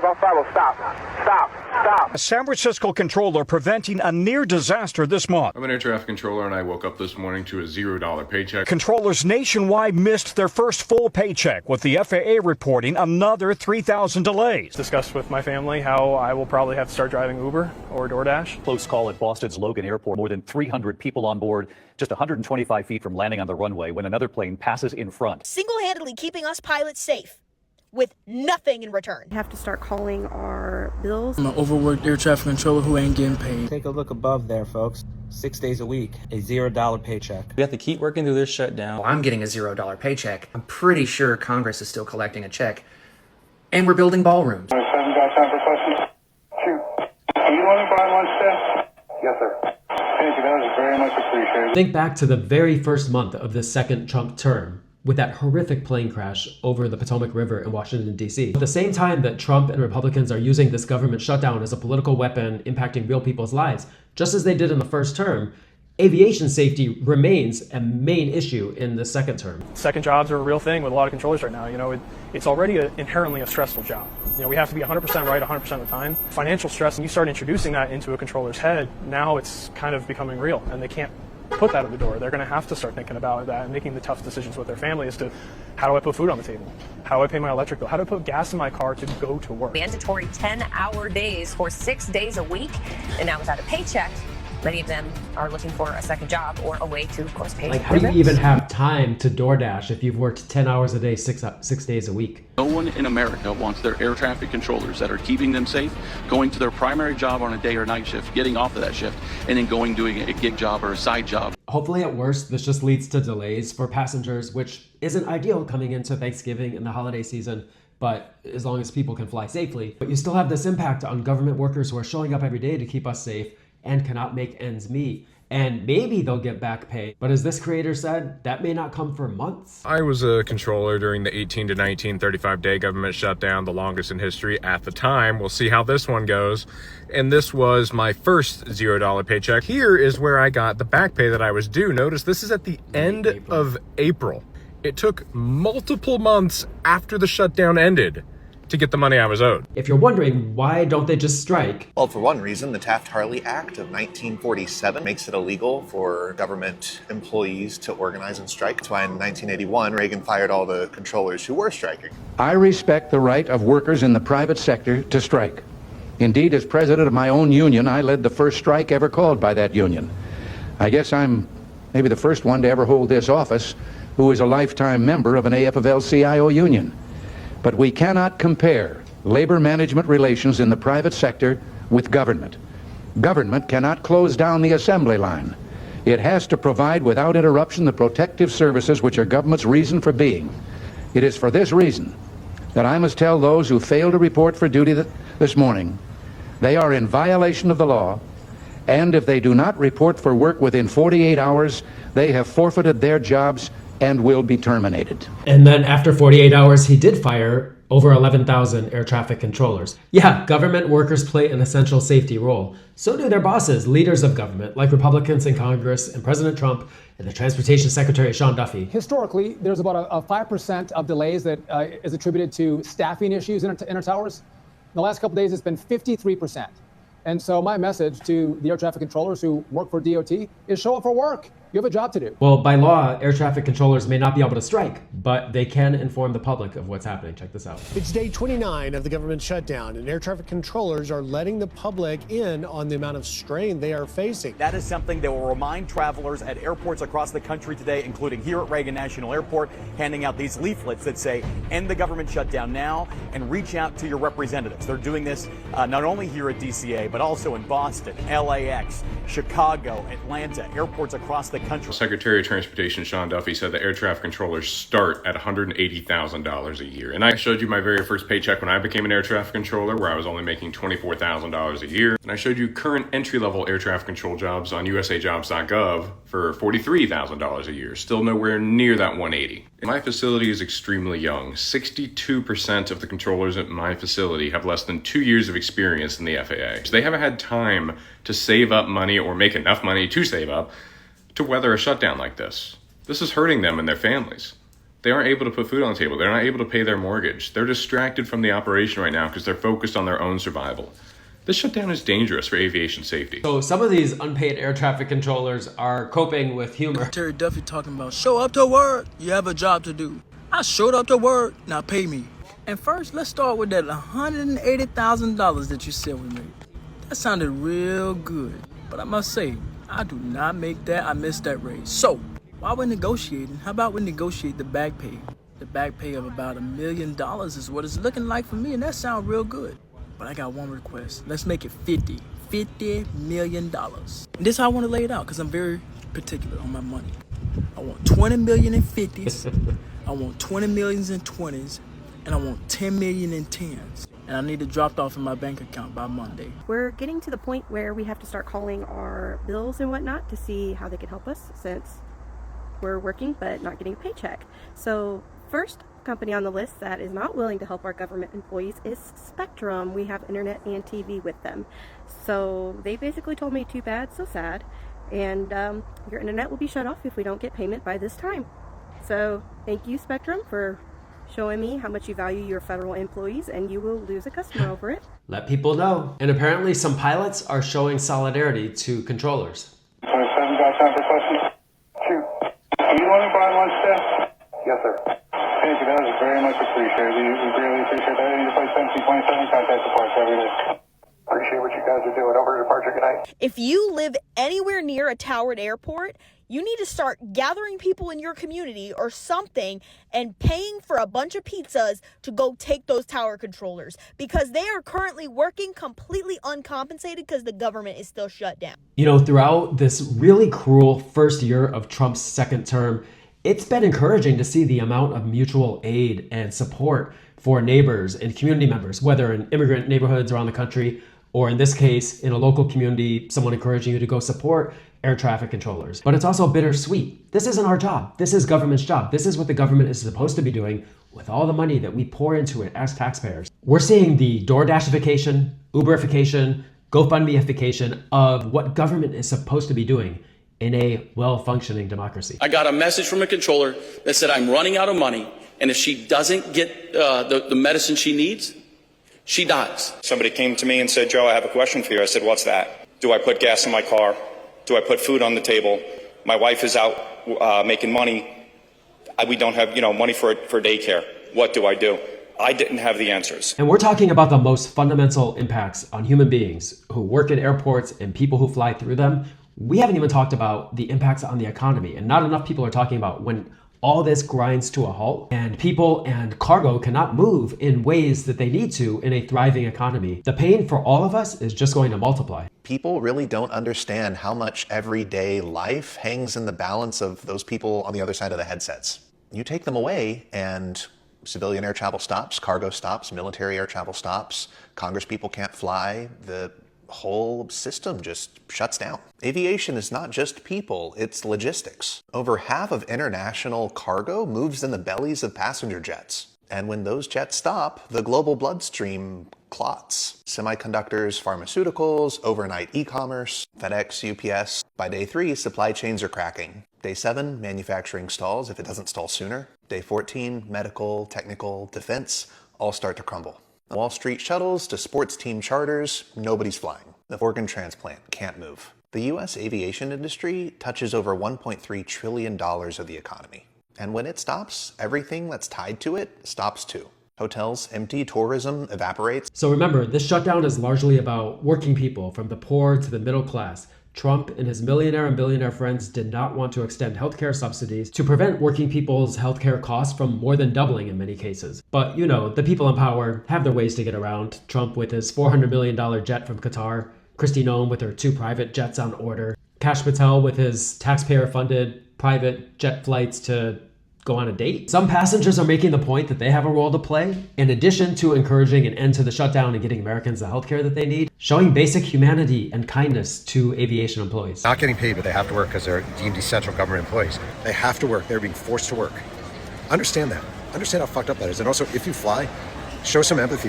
A San Francisco controller preventing a near disaster this month. I'm an air traffic controller, and I woke up this morning to a $0 paycheck. Controllers nationwide missed their first full paycheck, with the FAA reporting another 3,000 delays. Discussed with my family how I will probably have to start driving Uber or DoorDash. Close call at Boston's Logan Airport. More than 300 people on board, just 125 feet from landing on the runway when another plane passes in front. Single-handedly keeping us pilots safe, with nothing in return. We have to start calling our bills. I'm an overworked air traffic controller who ain't getting paid. Take a look above there, folks. 6 days a week, a $0 paycheck. We have to keep working through this shutdown. Well, I'm getting a $0 paycheck. I'm pretty sure Congress is still collecting a check. And we're building ballrooms. 7 got time for questions? Shoot. Are you running by lunch test? Yes, sir. Thank you, that is very much appreciated. Think back to the very first month of the second Trump term, with that horrific plane crash over the Potomac River in Washington, D.C. At the same time that Trump and Republicans are using this government shutdown as a political weapon impacting real people's lives, just as they did in the first term, aviation safety remains a main issue in the second term. Second jobs are a real thing with a lot of controllers right now. You know, it's already inherently a stressful job. You know, we have to be 100% right 100% of the time. Financial stress, and you start introducing that into a controller's head, now it's kind of becoming real, and they can't put that at the door. They're going to have to start thinking about that and making the tough decisions with their family as to how do I put food on the table? How do I pay my electric bill? How do I put gas in my car to go to work? Mandatory 10-hour days for 6 days a week, and now without a paycheck, many of them are looking for a second job or a way to, of course, pay. Like, how do you even have time to DoorDash if you've worked 10 hours a day, 6 days a week? No one in America wants their air traffic controllers that are keeping them safe, going to their primary job on a day or night shift, getting off of that shift, and then going doing a gig job or a side job. Hopefully at worst, this just leads to delays for passengers, which isn't ideal coming into Thanksgiving and the holiday season, but as long as people can fly safely. But you still have this impact on government workers who are showing up every day to keep us safe and cannot make ends meet. And maybe they'll get back pay, but as this creator said, that may not come for months. I was a controller during the 18 to 1935-day government shutdown, the longest in history at the time. We'll see how this one goes. And this was my first $0 paycheck. Here is where I got the back pay that I was due. Notice this is at the end of April. It took multiple months after the shutdown ended to get the money I was owed. If you're wondering, why don't they just strike? Well, for one reason, the Taft-Hartley Act of 1947 makes it illegal for government employees to organize and strike. That's why in 1981, Reagan fired all the controllers who were striking. I respect the right of workers in the private sector to strike. Indeed, as president of my own union, I led the first strike ever called by that union. I guess I'm maybe the first one to ever hold this office who is a lifetime member of an AFL-CIO union. But we cannot compare labor management relations in the private sector with government. Government cannot close down the assembly line. It has to provide without interruption the protective services which are government's reason for being. It is for this reason that I must tell those who fail to report for duty this morning they are in violation of the law, and if they do not report for work within 48 hours, they have forfeited their jobs and will be terminated. And then after 48 hours, he did fire over 11,000 air traffic controllers. Yeah, government workers play an essential safety role. So do their bosses, leaders of government, like Republicans in Congress and President Trump and the Transportation Secretary Sean Duffy. Historically, there's about a 5% of delays that is attributed to staffing issues in our towers. In the last couple of days, it's been 53%. And so my message to the air traffic controllers who work for DOT is show up for work. You have a job to do. Well, by law, air traffic controllers may not be able to strike, but they can inform the public of what's happening. Check this out. It's day 29 of the government shutdown, and air traffic controllers are letting the public in on the amount of strain they are facing. That is something that will remind travelers at airports across the country today, including here at Reagan National Airport, handing out these leaflets that say, end the government shutdown now and reach out to your representatives. They're doing this not only here at DCA, but also in Boston, LAX, Chicago, Atlanta, airports across the country. Secretary of Transportation Sean Duffy said that air traffic controllers start at $180,000 a year. And I showed you my very first paycheck when I became an air traffic controller, where I was only making $24,000 a year. And I showed you current entry-level air traffic control jobs on usajobs.gov for $43,000 a year. Still nowhere near that 180. My facility is extremely young. 62% of the controllers at my facility have less than 2 years of experience in the FAA. So they haven't had time to save up money or make enough money to save up to weather a shutdown like this. This is hurting them and their families. They aren't able to put food on the table. They're not able to pay their mortgage. They're distracted from the operation right now because they're focused on their own survival. This shutdown is dangerous for aviation safety. So some of these unpaid air traffic controllers are coping with humor. Terry Duffy talking about, show up to work, you have a job to do. I showed up to work, now pay me. And first, let's start with that $180,000 that you said we made. That sounded real good. But I must say, I do not make that. I missed that raise. So, while we're negotiating, how about we negotiate the back pay? The back pay of about $1 million is what it's looking like for me, and that sounds real good. But I got one request. Let's make it $50 million. And this is how I want to lay it out, because I'm very particular on my money. I want 20 million in 50s. I want 20 millions in 20s. And I want 10 million in 10s. And I need it dropped off in my bank account by Monday. We're getting to the point where we have to start calling our bills and whatnot to see how they can help us, since we're working but not getting a paycheck. So first company on the list that is not willing to help our government employees is Spectrum. We have internet and TV with them. So they basically told me, too bad, so sad. And your internet will be shut off if we don't get payment by this time. So thank you, Spectrum, for showing me how much you value your federal employees, and you will lose a customer over it. Let people know. And apparently some pilots are showing solidarity to controllers. 27 got time for questions? Shoot. You want to buy lunch, Steph? Yes, sir. Thank you. That was very much appreciated. We really appreciate that. You play 1727, contact the parks every day. Appreciate what you guys are doing. Over to departure. Good night. If you live anywhere near a towered airport, you need to start gathering people in your community or something and paying for a bunch of pizzas to go take those tower controllers, because they are currently working completely uncompensated because the government is still shut down. You know, throughout this really cruel first year of Trump's second term, it's been encouraging to see the amount of mutual aid and support for neighbors and community members, whether in immigrant neighborhoods around the country, or in this case, in a local community, someone encouraging you to go support air traffic controllers. But it's also bittersweet. This isn't our job. This is government's job. This is what the government is supposed to be doing with all the money that we pour into it as taxpayers. We're seeing the DoorDashification, Uberification, GoFundMeification of what government is supposed to be doing in a well-functioning democracy. I got a message from a controller that said I'm running out of money, and if she doesn't get the medicine she needs, she dies. Somebody came to me and said, Joe, I have a question for you. I said, what's that? Do I put gas in my car? Do I put food on the table? My wife is out making money. We don't have money for daycare. What do I do? I didn't have the answers. And we're talking about the most fundamental impacts on human beings who work at airports and people who fly through them. We haven't even talked about the impacts on the economy, and not enough people are talking about when all this grinds to a halt and people and cargo cannot move in ways that they need to in a thriving economy. The pain for all of us is just going to multiply. People really don't understand how much everyday life hangs in the balance of those people on the other side of the headsets. You take them away and civilian air travel stops, cargo stops, military air travel stops, Congress people can't fly, the whole system just shuts down. Aviation is not just people, it's logistics. Over half of international cargo moves in the bellies of passenger jets. And when those jets stop, the global bloodstream clots. Semiconductors, pharmaceuticals, overnight e-commerce, FedEx, UPS. By day 3, supply chains are cracking. Day 7, manufacturing stalls if it doesn't stall sooner. Day 14, medical, technical, defense, all start to crumble. Wall Street shuttles to sports team charters, nobody's flying. The organ transplant can't move. The US aviation industry touches over $1.3 trillion of the economy. And when it stops, everything that's tied to it stops too. Hotels empty, tourism evaporates. So remember, this shutdown is largely about working people from the poor to the middle class. Trump and his millionaire and billionaire friends did not want to extend healthcare subsidies to prevent working people's healthcare costs from more than doubling in many cases. But you know, the people in power have their ways to get around. Trump with his $400 million jet from Qatar, Kristi Noem with her 2 private jets on order, Kash Patel with his taxpayer-funded private jet flights to go on a date. Some passengers are making the point that they have a role to play. In addition to encouraging an end to the shutdown and getting Americans the healthcare that they need, showing basic humanity and kindness to aviation employees. Not getting paid, but they have to work because they're deemed essential government employees. They have to work. They're being forced to work. Understand that. Understand how fucked up that is. And also, if you fly, show some empathy.